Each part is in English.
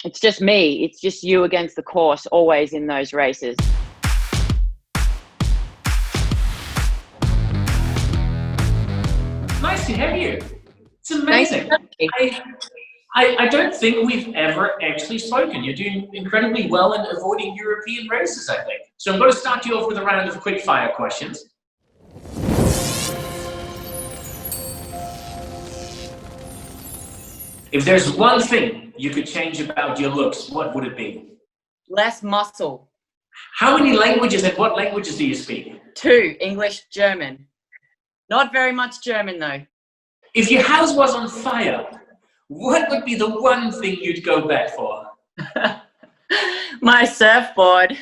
It's just me. It's just you against the course, always in those races. Nice to have you. It's amazing. I don't think we've ever actually spoken. You're doing incredibly well in avoiding European races, I think. So I'm going to start you off with a round of quick fire questions. If there's one thing you could change about your looks, what would it be? Less muscle. How many languages and what languages do you speak? 2, English, German. Not very much German though. If your house was on fire, what would be the one thing you'd go back for? My surfboard.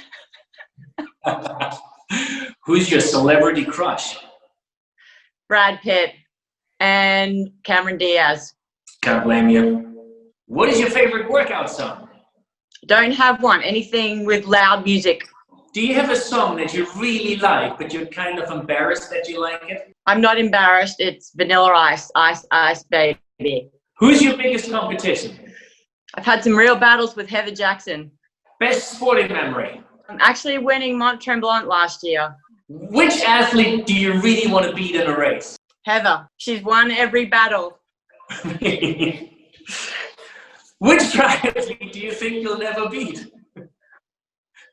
Who's your celebrity crush? Brad Pitt and Cameron Diaz. Can't blame you. What is your favorite workout song? Don't have one. Anything with loud music. Do you have a song that you really like, but you're kind of embarrassed that you like it? I'm not embarrassed. It's Vanilla Ice, Ice, Ice, Baby. Who's your biggest competition? I've had some real battles with Heather Jackson. Best sporting memory? I'm actually winning Mont Tremblant last year. Which athlete do you really want to beat in a race? Heather. She's won every battle. Which triathlete do you think you'll never beat?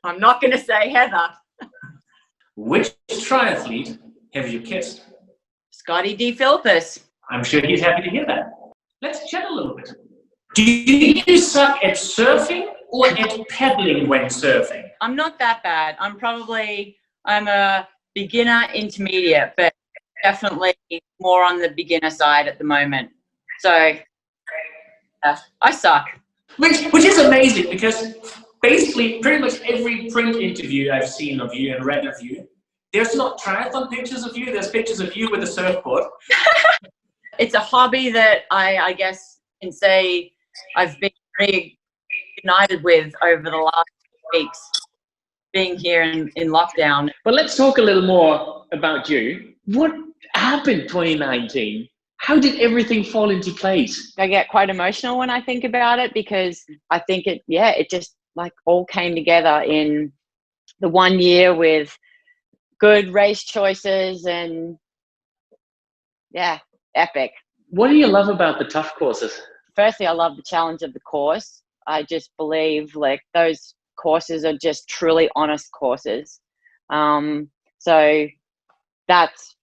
I'm not going to say Heather. Which triathlete have you kissed? Scotty D. Philippus. I'm sure he's happy to hear that. Let's chat a little bit. Do you suck at surfing or at paddling when surfing? I'm not that bad. I'm a beginner intermediate, but definitely more on the beginner side at the moment. So I suck. Which is amazing because basically pretty much every print interview I've seen of you and read of you, there's not triathlon pictures of you, there's pictures of you with a surfboard. It's a hobby that I guess can say I've been really united with over the last weeks, being here in lockdown. But let's talk a little more about you. What happened 2019? How did everything fall into place? I get quite emotional when I think about it because I think it just like all came together in the 1 year with good race choices and epic. What do you love about the tough courses? Firstly, I love the challenge of the course. I just believe like those courses are just truly honest courses. So that's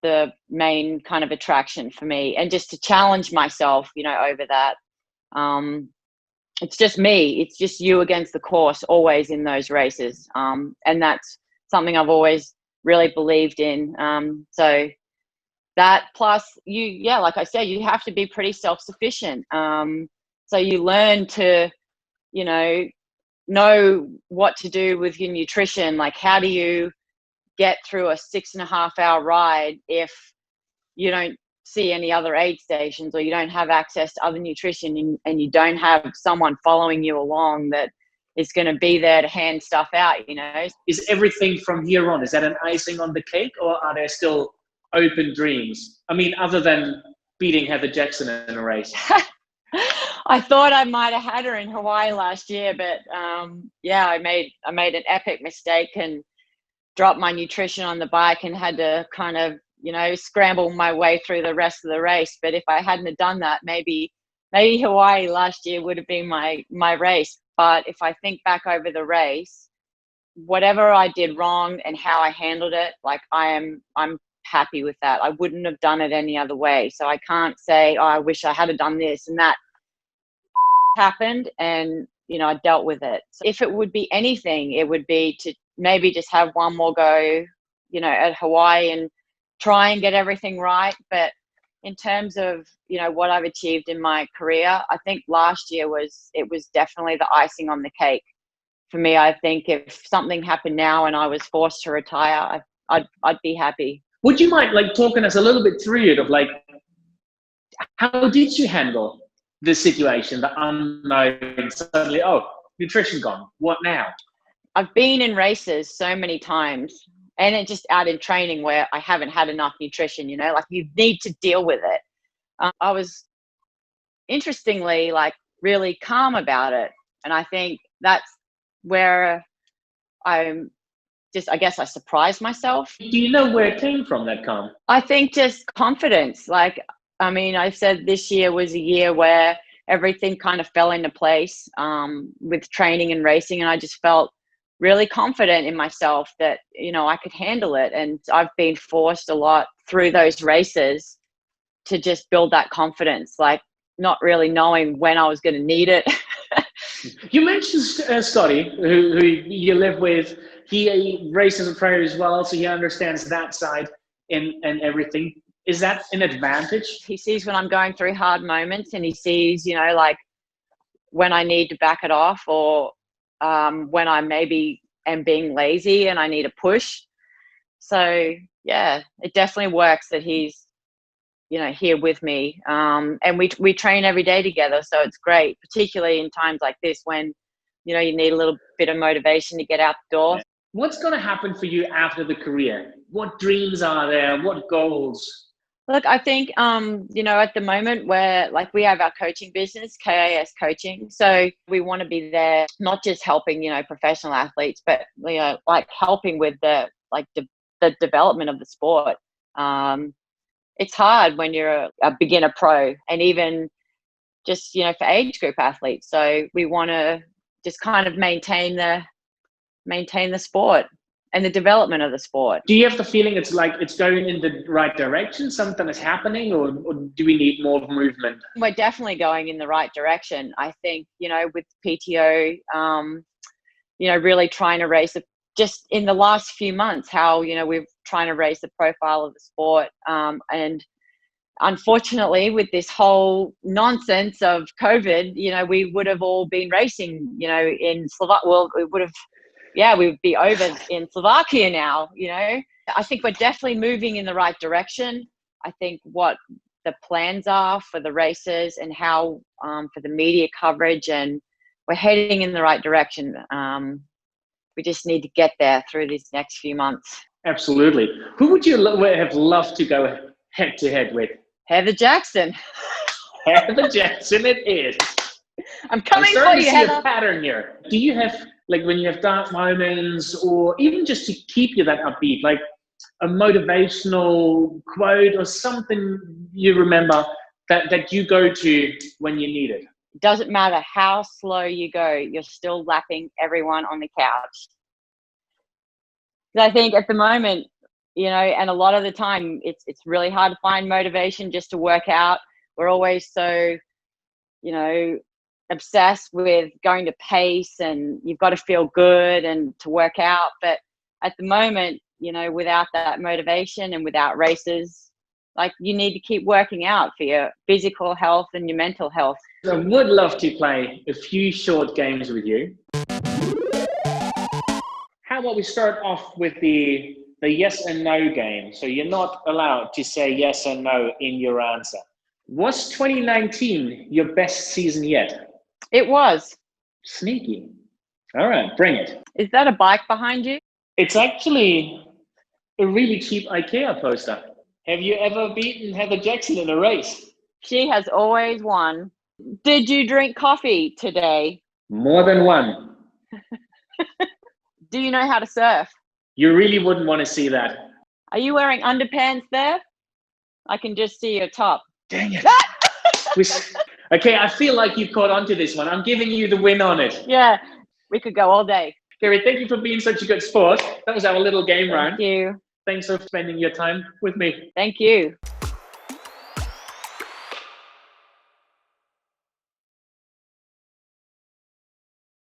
the main kind of attraction for me, and just to challenge myself, over that. It's just me. It's just you against the course, always in those races. And that's something I've always really believed in. So that plus like I said, you have to be pretty self-sufficient. So you learn to, know what to do with your nutrition. Like, how do you get through a 6.5 hour ride if you don't see any other aid stations, or you don't have access to other nutrition, and you don't have someone following you along that is going to be there to hand stuff out, Is everything from here on, is that an icing on the cake, or are there still open dreams? I mean, other than beating Heather Jackson in a race. I thought I might have had her in Hawaii last year, but I made an epic mistake and dropped my nutrition on the bike and had to kind of, scramble my way through the rest of the race. But if I hadn't have done that, maybe Hawaii last year would have been my race. But if I think back over the race, whatever I did wrong and how I handled it, like I'm happy with that. I wouldn't have done it any other way. So I can't say, I wish I had done this and that. Happened, and I dealt with it. So if it would be anything, it would be to maybe just have one more go, at Hawaii and try and get everything right. But in terms of, what I've achieved in my career, I think last year was definitely the icing on the cake for me. I think if something happened now and I was forced to retire, I'd be happy. Would you mind talking us a little bit through it of how did you handle the situation, the unknown, suddenly, nutrition gone, what now? I've been in races so many times, and it just out in training where I haven't had enough nutrition, you need to deal with it. I was interestingly really calm about it. And I think that's where I'm just, I guess I surprised myself. Do you know where it came from, that calm? I think just confidence. Like, I mean, I said this year was a year where everything kind of fell into place with training and racing. And I just felt really confident in myself that, you know, I could handle it. And I've been forced a lot through those races to just build that confidence, like not really knowing when I was going to need it. You mentioned Scotty, who you live with. He races a pro as well, so he understands that side and everything. Is that an advantage? He sees when I'm going through hard moments, and he sees, you know, like when I need to back it off, or when I maybe am being lazy and I need a push. So yeah, it definitely works that he's, you know, here with me. And we train every day together. So it's great, particularly in times like this when, you know, you need a little bit of motivation to get out the door. What's going to happen for you after the career? What dreams are there? What goals? Look, I think, you know, at the moment we're like, we have our coaching business, KAS Coaching. So we want to be there, not just helping, you know, professional athletes, but, you know, like helping with the development of the sport. It's hard when you're a beginner pro, and even just, you know, for age group athletes. So we want to just kind of maintain the sport and the development of the sport. Do you have the feeling it's like it's going in the right direction? Something is happening, or do we need more movement? We're definitely going in the right direction. I think, you know, with PTO, you know, really trying to raise it just in the last few months, how, you know, we're trying to raise the profile of the sport. And unfortunately, with this whole nonsense of COVID, you know, we would have all been racing, you know, in Slovakia. Well, we would be over in Slovakia now, you know. I think we're definitely moving in the right direction. I think what the plans are for the races and how for the media coverage, and we're heading in the right direction. We just need to get there through these next few months. Absolutely. Who would you have loved to go head to head with? Heather Jackson. Heather Jackson it is. I'm coming for you, Heather. A pattern here. Do you have, like, when you have dark moments, or even just to keep you that upbeat, like a motivational quote or something you remember that you go to when you need it? It doesn't matter how slow you go, you're still lapping everyone on the couch. I think at the moment, you know, and a lot of the time it's really hard to find motivation just to work out. We're always so, you know, obsessed with going to pace, and you've got to feel good and to work out. But at the moment, you know, without that motivation and without races, like, you need to keep working out for your physical health and your mental health. I would love to play a few short games with you. How about we start off with the yes and no game? So you're not allowed to say yes or no in your answer. Was 2019 your best season yet? It was. Sneaky. All right, bring it. Is that a bike behind you? It's actually a really cheap IKEA poster. Have you ever beaten Heather Jackson in a race? She has always won. Did you drink coffee today? More than one. Do you know how to surf? You really wouldn't want to see that. Are you wearing underpants there? I can just see your top. Dang it. Okay, I feel like you've caught on to this one. I'm giving you the win on it. Yeah, we could go all day. Carrie, thank you for being such a good sport. That was our little game round. Thank you. Thanks for spending your time with me. Thank you.